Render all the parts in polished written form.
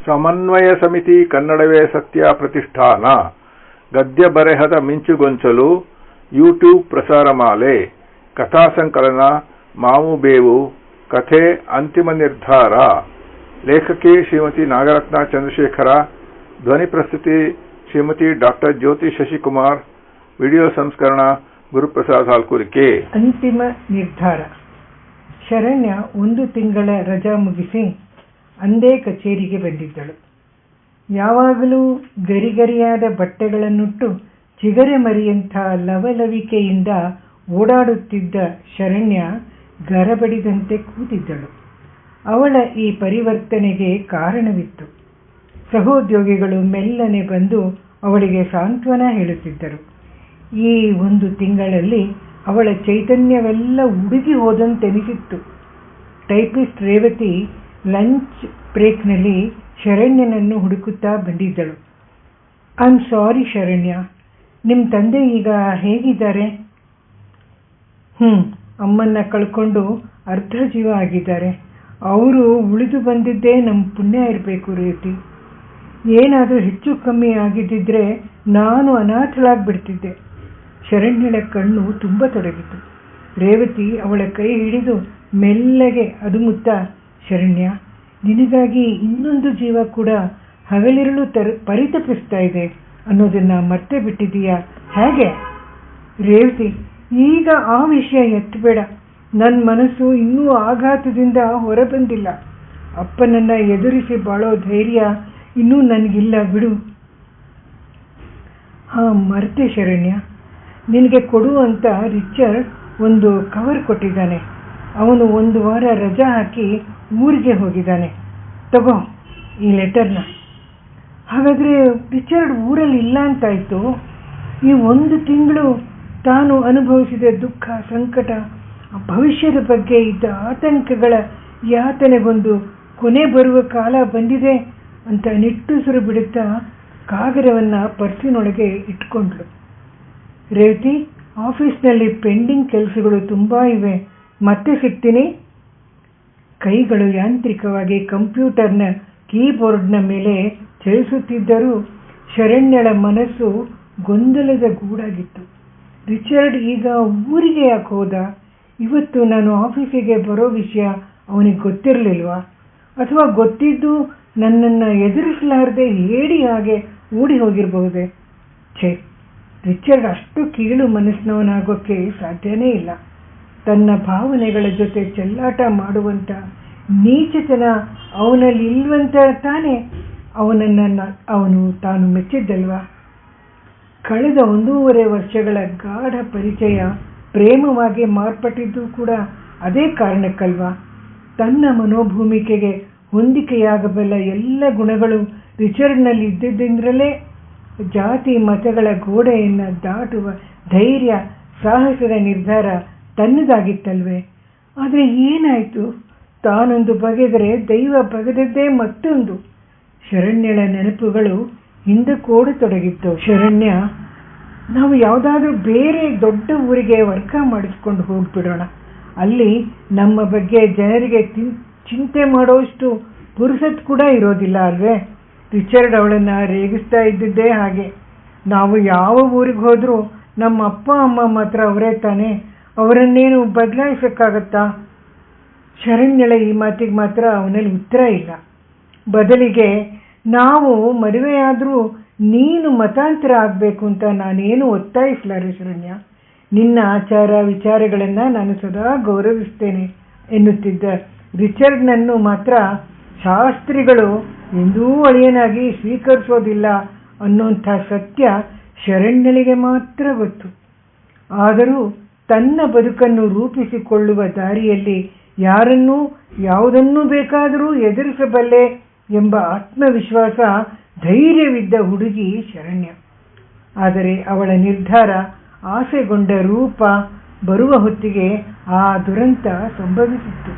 ಸಮನ್ವಯ ಸಮಿತಿ ಕನ್ನಡವೇ ಸತ್ಯ ಪ್ರತಿಷ್ಠಾನ ಗದ್ಯ ಬರೆಹದ ಮಿಂಚುಗೊಂಚಲು ಯೂಟ್ಯೂಬ್ ಪ್ರಸಾರಮಾಲೆ ಕಥಾ ಸಂಕಲನ ಮಾವು ಬೇವು ಕಥೆ ಅಂತಿಮ ನಿರ್ಧಾರ ಲೇಖಕಿ ಶ್ರೀಮತಿ ನಾಗರತ್ನ ಚಂದ್ರಶೇಖರ ಧ್ವನಿ ಪ್ರಸ್ತುತಿ ಶ್ರೀಮತಿ ಡಾಕ್ಟರ್ ಜ್ಯೋತಿ ಶಶಿಕುಮಾರ್ ವಿಡಿಯೋ ಸಂಸ್ಕರಣ ಗುರುಪ್ರಸಾದ್ ಹಾಲ್ಕುರಿಕೆ ಅಂತಿಮ ನಿರ್ಧಾರ ಶರಣ್ಯ 1 ತಿಂಗಳ ರಜಾ ಮುಗಿಸಿ ಅಂದೇ ಕಚೇರಿಗೆ ಬಂದಿದ್ದಳು. ಯಾವಾಗಲೂ ಗರಿಗರಿಯಾದ ಬಟ್ಟೆಗಳನ್ನುಟ್ಟು ಚಿಗರೆ ಮರಿಯಂಥ ಲವಲವಿಕೆಯಿಂದ ಓಡಾಡುತ್ತಿದ್ದ ಶರಣ್ಯ ಗರಬಡಿದಂತೆ ಕೂತಿದ್ದಳು. ಅವಳ ಈ ಪರಿವರ್ತನೆಗೆ ಕಾರಣವಿತ್ತು. ಸಹೋದ್ಯೋಗಿಗಳು ಮೆಲ್ಲನೆ ಬಂದು ಅವಳಿಗೆ ಸಾಂತ್ವನ ಹೇಳುತ್ತಿದ್ದರು. ಈ 1 ತಿಂಗಳಲ್ಲಿ ಅವಳ ಚೈತನ್ಯವೆಲ್ಲ ಉಡುಗಿ ಹೋದಂತೆನಿಸಿತ್ತು. ಟೈಪಿಸ್ಟ್ ರೇವತಿ ಲಂಚ್ ಬ್ರೇಕ್ನಲ್ಲಿ ಶರಣ್ಯನನ್ನು ಹುಡುಕುತ್ತಾ ಬಂದಿದ್ದಳು. ಐ ಆಮ್ ಸಾರಿ ಶರಣ್ಯ, ನಿಮ್ಮ ತಂದೆ ಈಗ ಹೇಗಿದ್ದಾರೆ? ಅಮ್ಮನ್ನ ಕಳ್ಕೊಂಡು ಅರ್ಧ ಜೀವ ಆಗಿದ್ದಾರೆ. ಅವರು ಉಳಿದು ಬಂದಿದ್ದೇ ನಮ್ಮ ಪುಣ್ಯ ಇರಬೇಕು ರೇವತಿ. ಏನಾದರೂ ಹೆಚ್ಚು ಕಮ್ಮಿ ಆಗಿದ್ದಿದ್ರೆ ನಾನು ಅನಾಥಳಾಗ್ಬಿಡ್ತಿದ್ದೆ. ಶರಣ್ಯಳ ಕಣ್ಣು ತುಂಬ ತೊಡಗಿತು. ರೇವತಿ ಅವಳ ಕೈ ಹಿಡಿದು ಮೆಲ್ಲಗೆ ಅದುಮುತ್ತಾ, ಶರಣ್ಯ, ನಿನಗಾಗಿ ಇನ್ನೊಂದು ಜೀವ ಕೂಡ ಹಗಲಿರುಳು ಪರಿತಪಿಸ್ತಾ ಇದೆ ಅನ್ನೋದನ್ನ ಮರ್ತೇ ಬಿಟ್ಟಿದೀಯಾ ಹೇಗೆ? ರೇವತಿ, ಈಗ ಆ ವಿಷಯ ಎತ್ತಬೇಡ. ನನ್ನ ಮನಸ್ಸು ಇನ್ನೂ ಆಘಾತದಿಂದ ಹೊರಬಂದಿಲ್ಲ. ಅಪ್ಪನನ್ನ ಎದುರಿಸಿ ಬಾಳೋ ಧೈರ್ಯ ಇನ್ನೂ ನನಗಿಲ್ಲ ಬಿಡು. ಮರ್ತೆ ಶರಣ್ಯ, ನಿನಗೆ ಕೊಡು ಅಂತ ರಿಚರ್ಡ್ ಒಂದು ಕವರ್ ಕೊಟ್ಟಿದ್ದಾನೆ. ಅವನು 1 ವಾರ ರಜಾ ಹಾಕಿ ಊರಿಗೆ ಹೋಗಿದ್ದಾನೆ. ತಗೋ ಈ ಲೆಟರ್ನ. ಹಾಗಾದರೆ ರಿಚರ್ಡ್ ಊರಲ್ಲಿ ಇಲ್ಲ ಅಂತಾಯ್ತು. ಈ 1 ತಿಂಗಳು ತಾನು ಅನುಭವಿಸಿದ ದುಃಖ, ಸಂಕಟ, ಭವಿಷ್ಯದ ಬಗ್ಗೆ ಇದ್ದ ಆತಂಕಗಳ ಯಾತನೆಗೊಂದು ಕೊನೆ ಬರುವ ಕಾಲ ಬಂದಿದೆ ಅಂತ ನಿಟ್ಟುಸಿರು ಬಿಡುತ್ತಾ ಕಾಗದವನ್ನು ಪರ್ಸಿನೊಳಗೆ ಇಟ್ಕೊಂಡ್ಳು. ರೇವತಿ, ಆಫೀಸ್ನಲ್ಲಿ ಪೆಂಡಿಂಗ್ ಕೆಲಸಗಳು ತುಂಬ ಇವೆ, ಮತ್ತೆ ಸಿಗ್ತೀನಿ. ಕೈಗಳು ಯಾಂತ್ರಿಕವಾಗಿ ಕಂಪ್ಯೂಟರ್ನ ಕೀಬೋರ್ಡ್ನ ಮೇಲೆ ಚಲಿಸುತ್ತಿದ್ದರೂ ಶರಣ್ಯಳ ಮನಸ್ಸು ಗೊಂದಲದ ಗೂಡಾಗಿತ್ತು. ರಿಚರ್ಡ್ ಈಗ ಊರಿಗೆ ಯಾಕೆ ಹೋದ? ಇವತ್ತು ನಾನು ಆಫೀಸಿಗೆ ಬರೋ ವಿಷಯ ಅವನಿಗೆ ಗೊತ್ತಿರಲಿಲ್ವಾ? ಅಥವಾ ಗೊತ್ತಿದ್ದು ನನ್ನನ್ನು ಎದುರಿಸಲಾರದೆ ಹೇಳಿ ಹಾಗೆ ಓಡಿ ಹೋಗಿರಬಹುದೇ? ರಿಚರ್ಡ್ ಅಷ್ಟು ಕೀಳು ಮನಸ್ಸಿನವನಾಗೋಕ್ಕೆ ಸಾಧ್ಯನೇ ಇಲ್ಲ. ತನ್ನ ಭಾವನೆಗಳ ಜೊತೆ ಚೆಲ್ಲಾಟ ಮಾಡುವಂಥ ನೀಚತನ ಅವನಲ್ಲಿ ಇಲ್ವಂತ ತಾನೇ ಅವನು ತಾನು ಮೆಚ್ಚಿದ್ದಲ್ವಾ? ಕಳೆದ 1.5 ವರ್ಷಗಳ ಗಾಢ ಪರಿಚಯ ಪ್ರೇಮವಾಗಿ ಮಾರ್ಪಟ್ಟಿದ್ದು ಕೂಡ ಅದೇ ಕಾರಣಕ್ಕಲ್ವಾ? ತನ್ನ ಮನೋಭೂಮಿಕೆಗೆ ಹೊಂದಿಕೆಯಾಗಬಲ್ಲ ಎಲ್ಲ ಗುಣಗಳು ರಿಚರ್ಡ್ನಲ್ಲಿ ಇದ್ದಿದ್ದರಿಂದಲೇ ಜಾತಿ ಮತಗಳ ಗೋಡೆಯನ್ನು ದಾಟುವ ಧೈರ್ಯ, ಸಾಹಸದ ನಿರ್ಧಾರ ತನ್ನದಾಗಿತ್ತಲ್ವೇ? ಆದರೆ ಏನಾಯಿತು? ತಾನೊಂದು ಬಗೆದರೆ ದೈವ ಬಗೆದದ್ದೇ ಮತ್ತೊಂದು. ಶರಣ್ಯಳ ನೆನಪುಗಳು ಹಿಂದಕ್ಕೋಡತೊಡಗಿತ್ತು. ಶರಣ್ಯ, ನಾವು ಯಾವುದಾದ್ರೂ ಬೇರೆ ದೊಡ್ಡ ಊರಿಗೆ ವರ್ಗ ಮಾಡಿಸ್ಕೊಂಡು ಹೋಗ್ಬಿಡೋಣ. ಅಲ್ಲಿ ನಮ್ಮ ಬಗ್ಗೆ ಜನರಿಗೆ ಚಿಂತೆ ಮಾಡೋಷ್ಟು ಪುರುಸತ್ ಕೂಡ ಇರೋದಿಲ್ಲ ಅಲ್ವೇ? ರಿಚರ್ಡ್ ಅವಳನ್ನು ರೇಗಿಸ್ತಾ ಇದ್ದಿದ್ದೇ ಹಾಗೆ. ನಾವು ಯಾವ ಊರಿಗೆ ಹೋದರೂ ನಮ್ಮ ಅಪ್ಪ ಅಮ್ಮ ಮಾತ್ರ ಅವರೇ ತಾನೇ, ಅವರನ್ನೇನು ಬದಲಾಯಿಸೋಕ್ಕಾಗತ್ತಾ? ಶರಣ್ಯಳ ಈ ಮಾತಿಗೆ ಮಾತ್ರ ಅವನಲ್ಲಿ ಉತ್ತರ ಇಲ್ಲ. ಬದಲಿಗೆ, ನಾವು ಮದುವೆಯಾದರೂ ನೀನು ಮತಾಂತರ ಆಗಬೇಕು ಅಂತ ನಾನೇನು ಒತ್ತಾಯಿಸಲಾರೆ ಶರಣ್ಯ. ನಿನ್ನ ಆಚಾರ ವಿಚಾರಗಳನ್ನು ನಾನು ಸದಾ ಗೌರವಿಸ್ತೇನೆ ಎನ್ನುತ್ತಿದ್ದ ರಿಚರ್ಡ್ನನ್ನು ಮಾತ್ರ ಶಾಸ್ತ್ರಿಗಳು ಎಂದೂ ಅಳಿಯನಾಗಿ ಸ್ವೀಕರಿಸೋದಿಲ್ಲ ಅನ್ನೋಂಥ ಸತ್ಯ ಶರಣ್ಯಳಿಗೆ ಮಾತ್ರ ಗೊತ್ತು. ಆದರೂ ತನ್ನ ಬದುಕನ್ನು ರೂಪಿಸಿಕೊಳ್ಳುವ ದಾರಿಯಲ್ಲಿ ಯಾರನ್ನೂ ಯಾವುದನ್ನೂ ಬೇಕಾದರೂ ಎದುರಿಸಬಲ್ಲೆ ಎಂಬ ಆತ್ಮವಿಶ್ವಾಸ, ಧೈರ್ಯವಿದ್ದ ಹುಡುಗಿ ಶರಣ್ಯ. ಆದರೆ ಅವಳ ನಿರ್ಧಾರ ಆಸೆಗೊಂಡ ರೂಪ ಬರುವ ಹೊತ್ತಿಗೆ ಆ ದುರಂತ ಸಂಭವಿಸಿತ್ತು.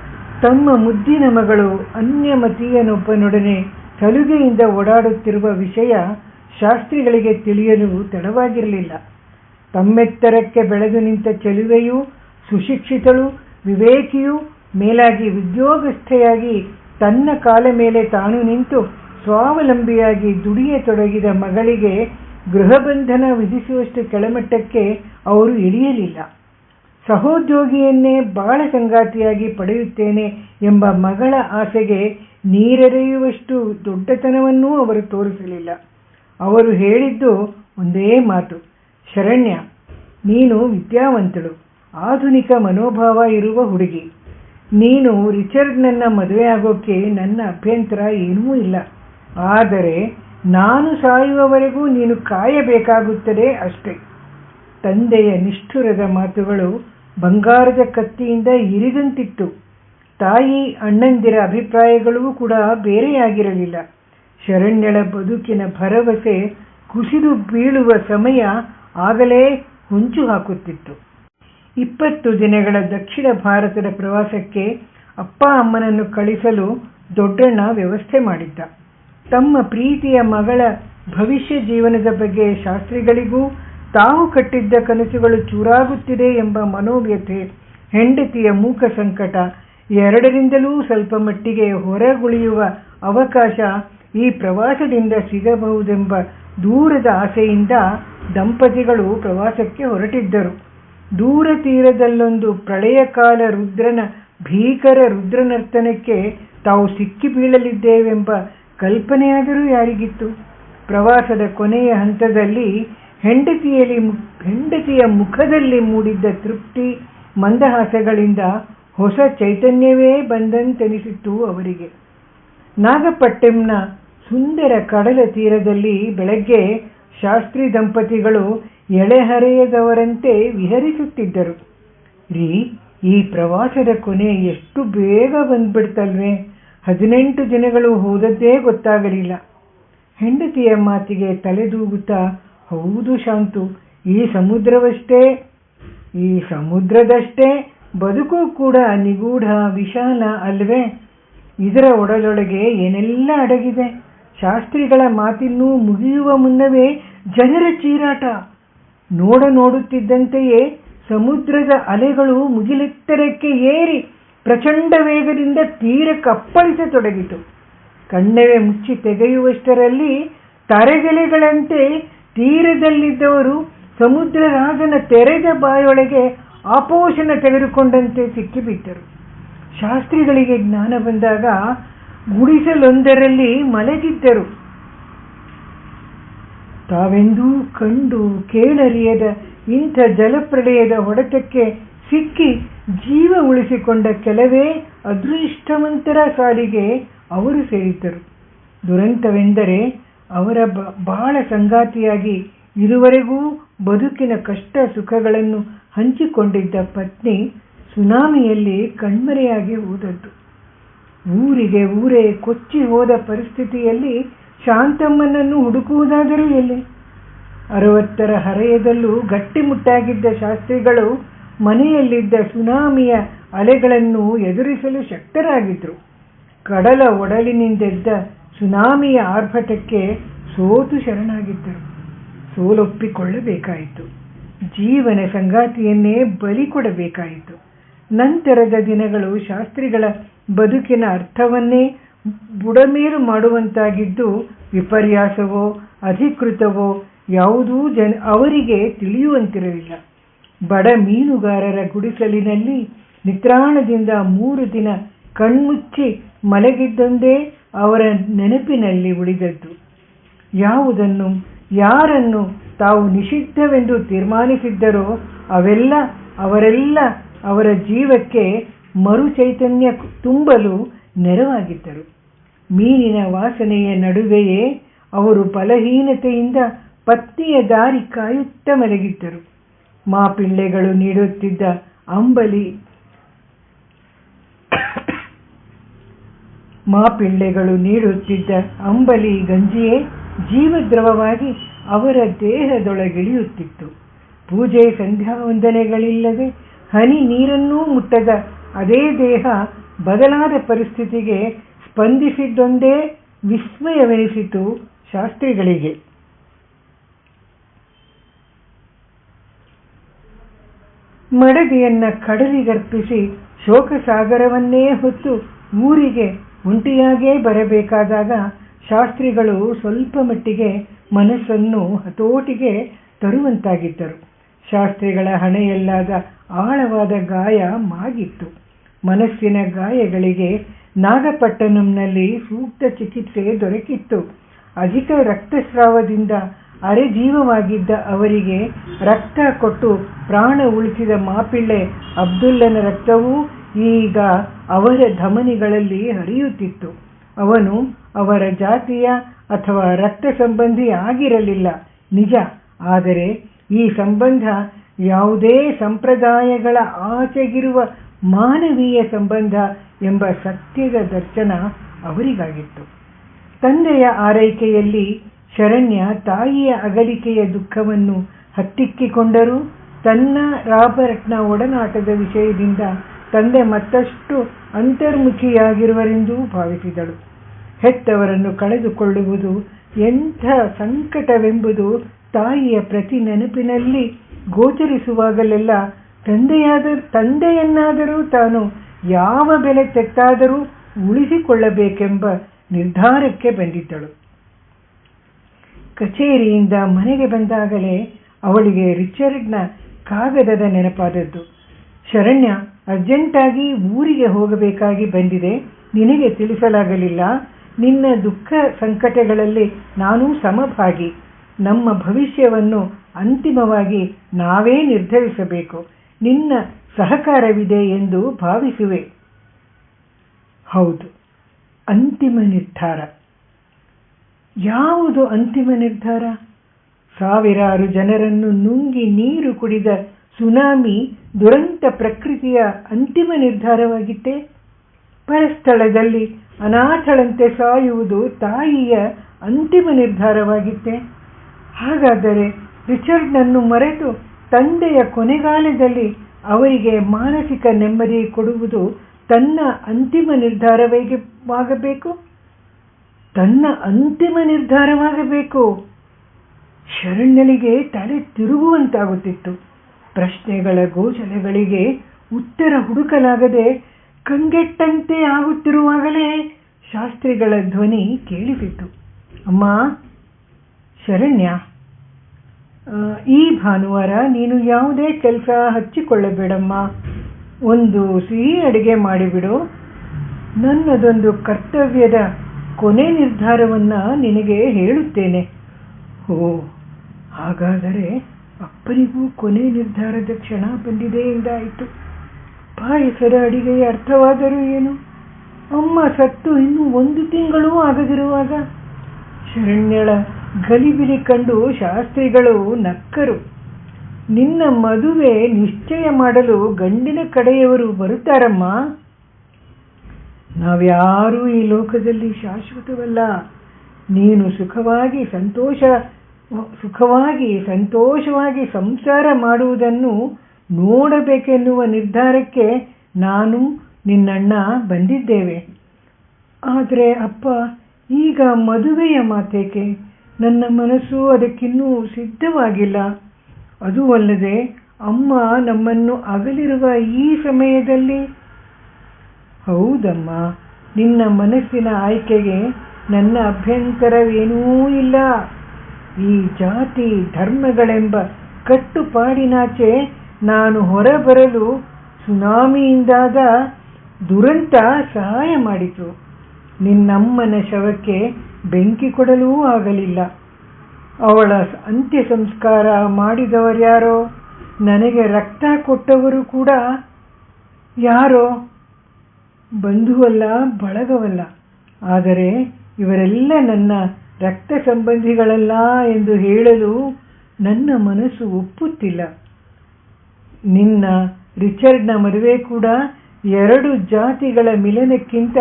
ತಮ್ಮ ಮುದ್ದಿನ ಮಗಳು ಅನ್ಯಮತೀಯನೊಬ್ಬನೊಡನೆ ಸಲುಗೆಯಿಂದ ಓಡಾಡುತ್ತಿರುವ ವಿಷಯ ಶಾಸ್ತ್ರಿಗಳಿಗೆ ತಿಳಿಯಲು ತಡವಾಗಿರಲಿಲ್ಲ. ತಮ್ಮೆತ್ತರಕ್ಕೆ ಬೆಳೆದು ನಿಂತ ಚೆಲುವೆಯೂ, ಸುಶಿಕ್ಷಿತಳು, ವಿವೇಕಿಯೂ, ಮೇಲಾಗಿ ಉದ್ಯೋಗಸ್ಥೆಯಾಗಿ ತನ್ನ ಕಾಲ ಮೇಲೆ ತಾನು ನಿಂತು ಸ್ವಾವಲಂಬಿಯಾಗಿ ದುಡಿಯತೊಡಗಿದ ಮಗಳಿಗೆ ಗೃಹಬಂಧನ ವಿಧಿಸುವಷ್ಟು ಕೆಳಮಟ್ಟಕ್ಕೆ ಅವರು ಇಳಿಯಲಿಲ್ಲ. ಸಹೋದ್ಯೋಗಿಯನ್ನೇ ಬಾಳ ಸಂಗಾತಿಯಾಗಿ ಪಡೆಯುತ್ತೇನೆ ಎಂಬ ಮಗಳ ಆಸೆಗೆ ನೀರೆರೆಯುವಷ್ಟು ದೊಡ್ಡತನವನ್ನೂ ಅವರು ತೋರಿಸಲಿಲ್ಲ. ಅವರು ಹೇಳಿದ್ದು ಒಂದೇ ಮಾತು, ಶರಣ್ಯ, ನೀನು ವಿದ್ಯಾವಂತಳು, ಆಧುನಿಕ ಮನೋಭಾವ ಇರುವ ಹುಡುಗಿ. ನೀನು ರಿಚರ್ಡ್ನನ್ನ ಮದುವೆಯಾಗೋಕ್ಕೆ ನನ್ನ ಅಭ್ಯಂತರ ಏನೂ ಇಲ್ಲ. ಆದರೆ ನಾನು ಸಾಯುವವರೆಗೂ ನೀನು ಕಾಯಬೇಕಾಗುತ್ತದೆ ಅಷ್ಟೇ. ತಂದೆಯ ನಿಷ್ಠುರದ ಮಾತುಗಳು ಬಂಗಾರದ ಕತ್ತಿಯಿಂದ ಇರಿದಂತಿತ್ತು. ತಾಯಿ ಅಣ್ಣಂದಿರ ಅಭಿಪ್ರಾಯಗಳೂ ಕೂಡ ಬೇರೆಯಾಗಿರಲಿಲ್ಲ. ಶರಣ್ಯಳ ಬದುಕಿನ ಭರವಸೆ ಕುಸಿದು ಬೀಳುವ ಸಮಯ ಆಗಲೇ ಹೊಂಚು ಹಾಕುತ್ತಿತ್ತು. 20 ದಿನಗಳ ದಕ್ಷಿಣ ಭಾರತದ ಪ್ರವಾಸಕ್ಕೆ ಅಪ್ಪ ಅಮ್ಮನನ್ನು ಕಳಿಸಲು ದೊಡ್ಡಣ್ಣ ವ್ಯವಸ್ಥೆ ಮಾಡಿದ್ದ. ತಮ್ಮ ಪ್ರೀತಿಯ ಮಗಳ ಭವಿಷ್ಯ ಜೀವನದ ಬಗ್ಗೆ ಶಾಸ್ತ್ರಿಗಳಿಗೂ ತಾವು ಕಟ್ಟಿದ್ದ ಕನಸುಗಳು ಚೂರಾಗುತ್ತಿದೆ ಎಂಬ ಮನೋವ್ಯಥೆ, ಹೆಂಡತಿಯ ಮೂಕ ಸಂಕಟ, ಎರಡರಿಂದಲೂ ಸ್ವಲ್ಪ ಮಟ್ಟಿಗೆ ಹೊರಗುಳಿಯುವ ಅವಕಾಶ ಈ ಪ್ರವಾಸದಿಂದ ಸಿಗಬಹುದೆಂಬ ದೂರದ ಆಸೆಯಿಂದ ದಂಪತಿಗಳು ಪ್ರವಾಸಕ್ಕೆ ಹೊರಟಿದ್ದರು. ದೂರ ತೀರದಲ್ಲೊಂದು ಪ್ರಳಯಕಾಲ ರುದ್ರನ ಭೀಕರ ರುದ್ರನರ್ತನಕ್ಕೆ ತಾವು ಸಿಕ್ಕಿ ಬೀಳಲಿದ್ದೇವೆಂಬ ಕಲ್ಪನೆಯಾದರೂ ಯಾರಿಗಿತ್ತು? ಪ್ರವಾಸದ ಕೊನೆಯ ಹಂತದಲ್ಲಿ ಹೆಂಡತಿಯ ಮುಖದಲ್ಲಿ ಮೂಡಿದ್ದ ತೃಪ್ತಿ, ಮಂದಹಾಸಗಳಿಂದ ಹೊಸ ಚೈತನ್ಯವೇ ಬಂದಂತೆನಿಸಿತ್ತು ಅವರಿಗೆ. ನಾಗಪಟ್ಟಂನ ಸುಂದರ ಕಡಲ ತೀರದಲ್ಲಿ ಬೆಳಗ್ಗೆ ಶಾಸ್ತ್ರಿ ದಂಪತಿಗಳು ಎಳೆಹರೆಯದವರಂತೆ ವಿಹರಿಸುತ್ತಿದ್ದರು. ರೀ, ಈ ಪ್ರವಾಸದ ಕೊನೆ ಎಷ್ಟು ಬೇಗ ಬಂದ್ಬಿಡ್ತಲ್ವೇ, 18 ದಿನಗಳು ಹೋದದ್ದೇ ಗೊತ್ತಾಗಲಿಲ್ಲ. ಹೆಂಡತಿಯ ಮಾತಿಗೆ ತಲೆದೂಗುತ್ತಾ, ಹೌದು ಶಾಂತು, ಈ ಸಮುದ್ರದಷ್ಟೇ ಬದುಕು ಕೂಡ ನಿಗೂಢ ವಿಶಾಲ ಅಲ್ವೇ? ಇದರ ಒಡಲೊಳಗೆ ಏನೆಲ್ಲ ಅಡಗಿದೆ. ಶಾಸ್ತ್ರಿಗಳ ಮಾತಿನ್ನೂ ಮುಗಿಯುವ ಮುನ್ನವೇ ಜನರ ಚೀರಾಟ. ನೋಡುತ್ತಿದ್ದಂತೆಯೇ ಸಮುದ್ರದ ಅಲೆಗಳು ಮುಗಿಲೆತ್ತರಕ್ಕೆ ಏರಿ ಪ್ರಚಂಡ ವೇಗದಿಂದ ತೀರಕ್ಕೆ ಅಪ್ಪಳಿಸತೊಡಗಿತು. ಕಣ್ಣವೇ ಮುಚ್ಚಿ ತೆಗೆಯುವಷ್ಟರಲ್ಲಿ ತರೆಗೆಲೆಗಳಂತೆ ತೀರದಲ್ಲಿದ್ದವರು ಸಮುದ್ರ ರಾಜನ ತೆರೆದ ಬಾಯೊಳಗೆ ಆಪೋಷಣ ತೆಗೆದುಕೊಂಡಂತೆ ಸಿಕ್ಕಿಬಿಟ್ಟರು. ಶಾಸ್ತ್ರಿಗಳಿಗೆ ಜ್ಞಾನ ಬಂದಾಗ ಗುಡಿಸಲೊಂದರಲ್ಲಿ ಮಲಗಿದ್ದರು. ತಾವೆಂದೂ ಕಂಡು ಕೇಳರಿಯದ ಇಂಥ ಜಲಪ್ರಳಯದ ಹೊಡೆತಕ್ಕೆ ಸಿಕ್ಕಿ ಜೀವ ಉಳಿಸಿಕೊಂಡ ಕೆಲವೇ ಅದೃಷ್ಟವಂತರ ಸಾಲಿಗೆ ಅವರು ಸೇರಿದ್ದರು. ದುರಂತವೆಂದರೆ ಅವರ ಬಾಳ ಸಂಗಾತಿಯಾಗಿ ಇದುವರೆಗೂ ಬದುಕಿನ ಕಷ್ಟ ಸುಖಗಳನ್ನು ಹಂಚಿಕೊಂಡಿದ್ದ ಪತ್ನಿ ಸುನಾಮಿಯಲ್ಲಿ ಕಣ್ಮರೆಯಾಗಿ ಹೋದದ್ದು. ಊರೇ ಕೊಚ್ಚಿ ಹೋದ ಪರಿಸ್ಥಿತಿಯಲ್ಲಿ ಶಾಂತಮ್ಮನನ್ನು ಹುಡುಕುವುದಾದರೂ ಎಲ್ಲಿ? 60ರ ಹರೆಯದಲ್ಲೂ ಗಟ್ಟಿಮುಟ್ಟಾಗಿದ್ದ ಶಾಸ್ತ್ರಿಗಳು ಮನೆಯಲ್ಲಿದ್ದ ಸುನಾಮಿಯ ಅಲೆಗಳನ್ನು ಎದುರಿಸಲು ಶಕ್ತರಾಗಿದ್ದರು. ಕಡಲ ಒಡಲಿನಿಂದೆದ್ದ ಸುನಾಮಿಯ ಆರ್ಭಟಕ್ಕೆ ಸೋತು ಶರಣಾಗಿದ್ದರು. ಸೋಲೊಪ್ಪಿಕೊಳ್ಳಬೇಕಾಯಿತು. ಜೀವನ ಸಂಗಾತಿಯನ್ನೇ ಬಲಿ ಕೊಡಬೇಕಾಯಿತು. ನಂತರದ ದಿನಗಳು ಶಾಸ್ತ್ರಿಗಳ ಬದುಕಿನ ಅರ್ಥವನ್ನೇ ಬುಡಮೇಲು ಮಾಡುವಂತಾಗಿದ್ದು, ವಿಪರ್ಯಾಸವೋ ಅಧಿಕೃತವೋ ಯಾವುದೂ ಅವರಿಗೆ ತಿಳಿಯುವಂತಿರಲಿಲ್ಲ. ಬಡ ಮೀನುಗಾರರ ಗುಡಿಸಲಿನಲ್ಲಿ ನಿತ್ರಾಣದಿಂದ 3 ದಿನ ಕಣ್ಮುಚ್ಚಿ ಮಲಗಿದ್ದೊಂದೇ ಅವರ ನೆನಪಿನಲ್ಲಿ ಉಳಿದದ್ದು. ಯಾವುದನ್ನು ಯಾರನ್ನು ತಾವು ನಿಷಿದ್ಧವೆಂದು ತೀರ್ಮಾನಿಸಿದ್ದರೋ ಅವರೆಲ್ಲ ಅವರ ಜೀವಕ್ಕೆ ಮರು ಚೈತನ್ಯ ತುಂಬಲು ನೆರವಾಗಿದ್ದರು. ಮೀನಿನ ವಾಸನೆಯ ನಡುವೆಯೇ ಅವರು ಬಲಹೀನತೆಯಿಂದ ಪತ್ನಿಯ ದಾರಿ ಕಾಯುತ್ತಾ ಮಲಗಿದ್ದರು. ಮಾಪಿಳ್ಳೆಗಳು ನೀಡುತ್ತಿದ್ದ ಅಂಬಲಿ ಗಂಜಿಯೇ ಜೀವದ್ರವವಾಗಿ ಅವರ ದೇಹದೊಳಗಿಳಿಯುತ್ತಿತ್ತು. ಪೂಜೆ ಸಂಧ್ಯಾ ವಂದನೆಗಳಿಲ್ಲದೆ ಹನಿ ನೀರನ್ನೂ ಮುಟ್ಟದ ಅದೇ ದೇಹ ಬದಲಾದ ಪರಿಸ್ಥಿತಿಗೆ ಸ್ಪಂದಿಸಿದ್ದೊಂದೇ ವಿಸ್ಮಯವೆನಿಸಿತು ಶಾಸ್ತ್ರಿಗಳಿಗೆ. ಮಡದಿಯನ್ನ ಕಡಲಿಗರ್ಪಿಸಿ ಶೋಕಸಾಗರವನ್ನೇ ಹೊತ್ತು ಊರಿಗೆ ಒಂಟಿಯಾಗೇ ಬರಬೇಕಾದಾಗ ಶಾಸ್ತ್ರಿಗಳು ಸ್ವಲ್ಪ ಮಟ್ಟಿಗೆ ಮನಸ್ಸನ್ನು ಹತೋಟಿಗೆ ತರುವಂತಾಗಿದ್ದರು. ಶಾಸ್ತ್ರಿಗಳ ಹಣೆಯಲ್ಲಾದ ಆಳವಾದ ಗಾಯ ಮಾಗಿತ್ತು. ಮನಸ್ಸಿನ ಗಾಯಗಳಿಗೆ ನಾಗಪಟ್ಟಣಂನಲ್ಲಿ ಸೂಕ್ತ ಚಿಕಿತ್ಸೆ ದೊರಕಿತ್ತು. ಅಧಿಕ ರಕ್ತಸ್ರಾವದಿಂದ ಅರೆಜೀವವಾಗಿದ್ದ ಅವರಿಗೆ ರಕ್ತ ಕೊಟ್ಟು ಪ್ರಾಣ ಉಳಿಸಿದ ಮಾಪಿಳ್ಳೆ ಅಬ್ದುಲ್ಲನ ರಕ್ತವೂ ಈಗ ಅವರ ಧಮನಿಗಳಲ್ಲಿ ಹರಿಯುತ್ತಿತ್ತು. ಅವನು ಅವರ ಜಾತಿಯ ಅಥವಾ ರಕ್ತ ಸಂಬಂಧಿ ಆಗಿರಲಿಲ್ಲ, ನಿಜ. ಆದರೆ ಈ ಸಂಬಂಧ ಯಾವುದೇ ಸಂಪ್ರದಾಯಗಳ ಆಚೆಗಿರುವ ಮಾನವೀಯ ಸಂಬಂಧ ಎಂಬ ಸತ್ಯದ ದರ್ಶನ ಅವರಿಗಾಗಿತ್ತು. ತಂದೆಯ ಆರೈಕೆಯಲ್ಲಿ ಶರಣ್ಯ ತಾಯಿಯ ಅಗಲಿಕೆಯ ದುಃಖವನ್ನು ಹತ್ತಿಕ್ಕಿಕೊಂಡರೂ ತನ್ನ ರಾಬರ್ಟ್ನ ಒಡನಾಟದ ವಿಷಯದಿಂದ ತಂದೆ ಮತ್ತಷ್ಟು ಅಂತರ್ಮುಖಿಯಾಗಿರುವರೆಂದೂ ಭಾವಿಸಿದಳು. ಹೆತ್ತವರನ್ನು ಕಳೆದುಕೊಳ್ಳುವುದು ಎಂಥ ಸಂಕಟವೆಂಬುದು ತಾಯಿಯ ಪ್ರತಿ ನೆನಪಿನಲ್ಲಿ ಗೋಚರಿಸುವಾಗಲೆಲ್ಲ ತಂದೆಯನ್ನಾದರೂ ತಾನು ಯಾವ ಬೆಲೆ ತೆತ್ತಾದರೂ ಉಳಿಸಿಕೊಳ್ಳಬೇಕೆಂಬ ನಿರ್ಧಾರಕ್ಕೆ ಬಂದಿದ್ದಳು. ಕಚೇರಿಯಿಂದ ಮನೆಗೆ ಬಂದಾಗಲೇ ಅವಳಿಗೆ ರಿಚರ್ಡ್ನ ಕಾಗದದ ನೆನಪಾದದ್ದು. ಶರಣ್ಯ, ಅರ್ಜೆಂಟಾಗಿ ಊರಿಗೆ ಹೋಗಬೇಕಾಗಿ ಬಂದಿದೆ, ನಿನಗೆ ತಿಳಿಸಲಾಗಲಿಲ್ಲ. ನಿನ್ನ ದುಃಖ ಸಂಕಟಗಳಲ್ಲಿ ನಾನೂ ಸಮಭಾಗಿ. ನಮ್ಮ ಭವಿಷ್ಯವನ್ನು ಅಂತಿಮವಾಗಿ ನಾವೇ ನಿರ್ಧರಿಸಬೇಕು. ನಿನ್ನ ಸಹಕಾರವಿದೆ ಎಂದು ಭಾವಿಸುವೆ. ಹೌದು, ಅಂತಿಮ ನಿರ್ಧಾರ. ಯಾವುದು ಅಂತಿಮ ನಿರ್ಧಾರ? ಸಾವಿರಾರು ಜನರನ್ನು ನುಂಗಿ ನೀರು ಕುಡಿದ ಸುನಾಮಿ ದುರಂತ ಪ್ರಕೃತಿಯ ಅಂತಿಮ ನಿರ್ಧಾರವಾಗಿತ್ತೆ. ಪರಸ್ಥಳದಲ್ಲಿ ಅನಾಥಳಂತೆ ಸಾಯುವುದು ತಾಯಿಯ ಅಂತಿಮ ನಿರ್ಧಾರವಾಗಿತ್ತೆ. ಹಾಗಾದರೆ ರಿಚರ್ಡ್ನನ್ನು ಮರೆತು ತಂದೆಯ ಕೊನೆಗಾಲದಲ್ಲಿ ಅವರಿಗೆ ಮಾನಸಿಕ ನೆಮ್ಮದಿ ಕೊಡುವುದು ತನ್ನ ಅಂತಿಮ ನಿರ್ಧಾರವಾಗಬೇಕು. ತನ್ನ ಅಂತಿಮ ನಿರ್ಧಾರವಾಗಬೇಕು. ಶರಣ್ಯಳಿಗೆ ತಲೆ ತಿರುಗುವಂತಾಗುತ್ತಿತ್ತು. ಪ್ರಶ್ನೆಗಳ ಗೋಚರಗಳಿಗೆ ಉತ್ತರ ಹುಡುಕಲಾಗದೆ ಕಂಗೆಟ್ಟಂತೆ ಆಗುತ್ತಿರುವಾಗಲೇ ಶಾಸ್ತ್ರಿಗಳ ಧ್ವನಿ ಕೇಳಿಸಿತು. ಅಮ್ಮ, ಶರಣ್ಯ, ಈ ಭಾನುವಾರ ನೀನು ಯಾವುದೇ ಕೆಲಸ ಹಚ್ಚಿಕೊಳ್ಳಬೇಡಮ್ಮ. ಒಂದು ಸಿಹಿ ಅಡಿಗೆ ಮಾಡಿಬಿಡು. ನನ್ನದೊಂದು ಕರ್ತವ್ಯದ ಕೊನೆ ನಿರ್ಧಾರವನ್ನು ನಿನಗೆ ಹೇಳುತ್ತೇನೆ. ಓ, ಹಾಗಾದರೆ ಅಪ್ಪನಿಗೂ ಕೊನೆ ನಿರ್ಧಾರದ ಕ್ಷಣ ಬಂದಿದೆ ಎಂದಾಯಿತು. ಪಾಯಸದ ಅಡಿಗೆಯ ಅರ್ಥವಾದರೂ ಏನು? ಅಮ್ಮ ಸತ್ತು ಇನ್ನೂ 1 ತಿಂಗಳೂ ಆಗದಿರುವಾಗ ಶರಣ್ಯಳ ಗಲಿಬಿಲಿ ಕಂಡು ಶಾಸ್ತ್ರಿಗಳು ನಕ್ಕರು. ನಿನ್ನ ಮದುವೆ ನಿಶ್ಚಯ ಮಾಡಲು ಗಂಡಿನ ಕಡೆಯವರು ಬರುತ್ತಾರಮ್ಮ. ನಾವ್ಯಾರೂ ಈ ಲೋಕದಲ್ಲಿ ಶಾಶ್ವತವಲ್ಲ. ನೀನು ಸಂತೋಷವಾಗಿ ಸಂಸಾರ ಮಾಡುವುದನ್ನು ನೋಡಬೇಕೆನ್ನುವ ನಿರ್ಧಾರಕ್ಕೆ ನಾನು ನಿನ್ನಣ್ಣ ಬಂದಿದ್ದೇವೆ. ಆದರೆ ಅಪ್ಪ, ಈಗ ಮದುವೆಯ ಮಾತೇಕೆ? ನನ್ನ ಮನಸ್ಸು ಅದಕ್ಕಿನ್ನೂ ಸಿದ್ಧವಾಗಿಲ್ಲ. ಅದೂ ಅಲ್ಲದೆ ಅಮ್ಮ ನಮ್ಮನ್ನು ಅಗಲಿರುವ ಈ ಸಮಯದಲ್ಲಿ. ಹೌದಮ್ಮ, ನಿನ್ನ ಮನಸ್ಸಿನ ಆಯ್ಕೆಗೆ ನನ್ನ ಅಭ್ಯಂತರವೇನೂ ಇಲ್ಲ. ಈ ಜಾತಿ ಧರ್ಮಗಳೆಂಬ ಕಟ್ಟುಪಾಡಿನಾಚೆ ನಾನು ಹೊರಬರಲು ಸುನಾಮಿಯಿಂದಾದ ದುರಂತ ಸಹಾಯ ಮಾಡಿತು. ನಿನ್ನಮ್ಮನ ಶವಕ್ಕೆ ಬೆಂಕಿ ಕೊಡಲೂ ಆಗಲಿಲ್ಲ. ಅವಳ ಅಂತ್ಯ ಸಂಸ್ಕಾರ ಮಾಡಿದವರ್ಯಾರೋ? ನನಗೆ ರಕ್ತ ಕೊಟ್ಟವರು ಕೂಡ ಯಾರೋ? ಬಂಧುವಲ್ಲ, ಬಳಗವಲ್ಲ. ಆದರೆ ಇವರೆಲ್ಲ ನನ್ನ ರಕ್ತ ಸಂಬಂಧಿಗಳಲ್ಲ ಎಂದು ಹೇಳಲು ನನ್ನ ಮನಸ್ಸು ಒಪ್ಪುತ್ತಿಲ್ಲ. ನಿನ್ನ ರಿಚರ್ಡ್ನ ಮದುವೆ ಕೂಡ 2 ಜಾತಿಗಳ ಮಿಲನಕ್ಕಿಂತ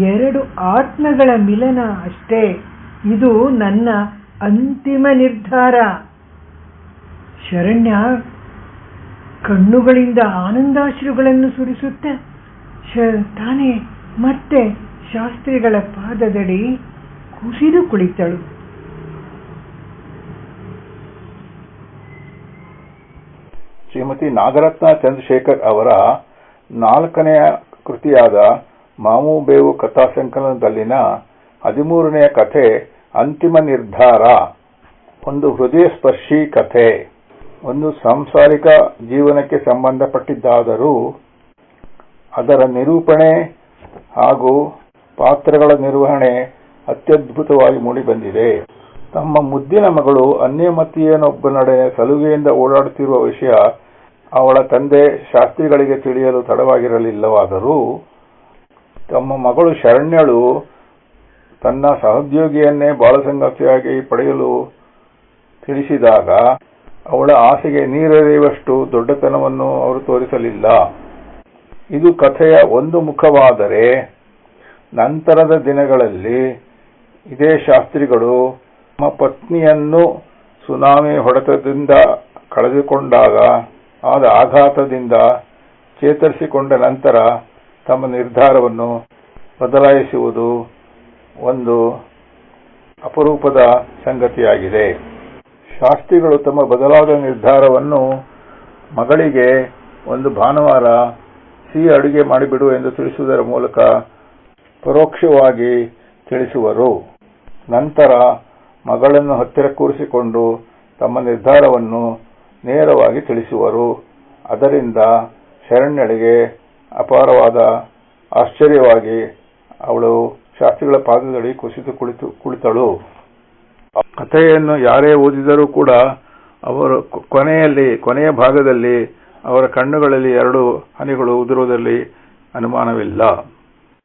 2 ಆತ್ಮಗಳ ಮಿಲನ ಅಷ್ಟೇ. ಇದು ನನ್ನ ಅಂತಿಮ ನಿರ್ಧಾರ. ಶರಣ್ಯ ಕಣ್ಣುಗಳಿಂದ ಆನಂದಾಶ್ರುಗಳನ್ನು ಸುರಿಸುತ್ತ ತಾನೇ ಮತ್ತೆ ಶಾಸ್ತ್ರಿಗಳ ಪಾದದಡಿ ಕುಸಿದು ಕುಳಿತಳು. ಶ್ರೀಮತಿ ನಾಗರತ್ನ ಚಂದ್ರಶೇಖರ್ ಅವರ 4ನೇ ಕೃತಿಯಾದ ಮಾವು ಬೇವು ಕಥಾ ಸಂಕಲನದಲ್ಲಿನ 13ನೆಯ ಕಥೆ ಅಂತಿಮ ನಿರ್ಧಾರ. ಒಂದು ಹೃದಯ ಸ್ಪರ್ಶಿ ಕಥೆ. ಒಂದು ಸಾಂಸಾರಿಕ ಜೀವನಕ್ಕೆ ಸಂಬಂಧಪಟ್ಟಿದ್ದಾದರೂ ಅದರ ನಿರೂಪಣೆ ಹಾಗೂ ಪಾತ್ರಗಳ ನಿರ್ವಹಣೆ ಅತ್ಯದ್ಭುತವಾಗಿ ಮೂಡಿಬಂದಿದೆ. ತಮ್ಮ ಮುದ್ದಿನ ಮಗಳು ಅನ್ಯಮತೀಯನೊಬ್ಬನೊಡನೆ ಸಲುಗೆಯಿಂದ ಓಡಾಡುತ್ತಿರುವ ವಿಷಯ ಅವಳ ತಂದೆ ಶಾಸ್ತ್ರಿಗಳಿಗೆ ತಿಳಿಯಲು ತಡವಾಗಿರಲಿಲ್ಲವಾದರೂ ತಮ್ಮ ಮಗಳು ಶರಣ್ಯಳು ತನ್ನ ಸಹೋದ್ಯೋಗಿಯನ್ನೇ ಬಾಳಸಂಗಾತಿಯಾಗಿ ಪಡೆಯಲು ತಿಳಿಸಿದಾಗ ಅವಳ ಆಸೆಗೆ ನೀರೆರೆಯುವಷ್ಟು ದೊಡ್ಡತನವನ್ನು ಅವರು ತೋರಿಸಲಿಲ್ಲ. ಇದು ಕಥೆಯ ಒಂದು ಮುಖವಾದರೆ, ನಂತರದ ದಿನಗಳಲ್ಲಿ ಇದೇ ಶಾಸ್ತ್ರಿಗಳು ತಮ್ಮ ಪತ್ನಿಯನ್ನು ಸುನಾಮಿ ಹೊಡೆತದಿಂದ ಕಳೆದುಕೊಂಡಾಗ ಆದ ಆಘಾತದಿಂದ ಚೇತರಿಸಿಕೊಂಡ ನಂತರ ತಮ್ಮ ನಿರ್ಧಾರವನ್ನು ಬದಲಾಯಿಸುವುದು ಒಂದು ಅಪರೂಪದ ಸಂಗತಿಯಾಗಿದೆ. ಶಾಸ್ತ್ರಿಗಳು ತಮ್ಮ ಬದಲಾದ ನಿರ್ಧಾರವನ್ನು ಮಗಳಿಗೆ ಒಂದು ಭಾನುವಾರ ಸಿಹಿ ಅಡುಗೆ ಮಾಡಿಬಿಡು ಎಂದು ತಿಳಿಸುವುದರ ಮೂಲಕ ಪರೋಕ್ಷವಾಗಿ ತಿಳಿಸುವರು. ನಂತರ ಮಗಳನ್ನು ಹತ್ತಿರ ಕೂರಿಸಿಕೊಂಡು ತಮ್ಮ ನಿರ್ಧಾರವನ್ನು ನೇರವಾಗಿ ತಿಳಿಸುವರು. ಅದರಿಂದ ಶರಣ್ಯಳಿಗೆ ಅಪಾರವಾದ ಆಶ್ಚರ್ಯವಾಗಿ ಅವಳು ಶಾಸ್ತ್ರಿಗಳ ಪಾದದಡಿ ಕುಸಿದು ಕುಳಿತಳು. ಕಥೆಯನ್ನು ಯಾರೇ ಓದಿದರೂ ಕೂಡ ಅವರು ಕೊನೆಯ ಭಾಗದಲ್ಲಿ ಅವರ ಕಣ್ಣುಗಳಲ್ಲಿ 2 ಹನಿಗಳು ಉದುರುವುದರಲ್ಲಿ ಅನುಮಾನವಿಲ್ಲ.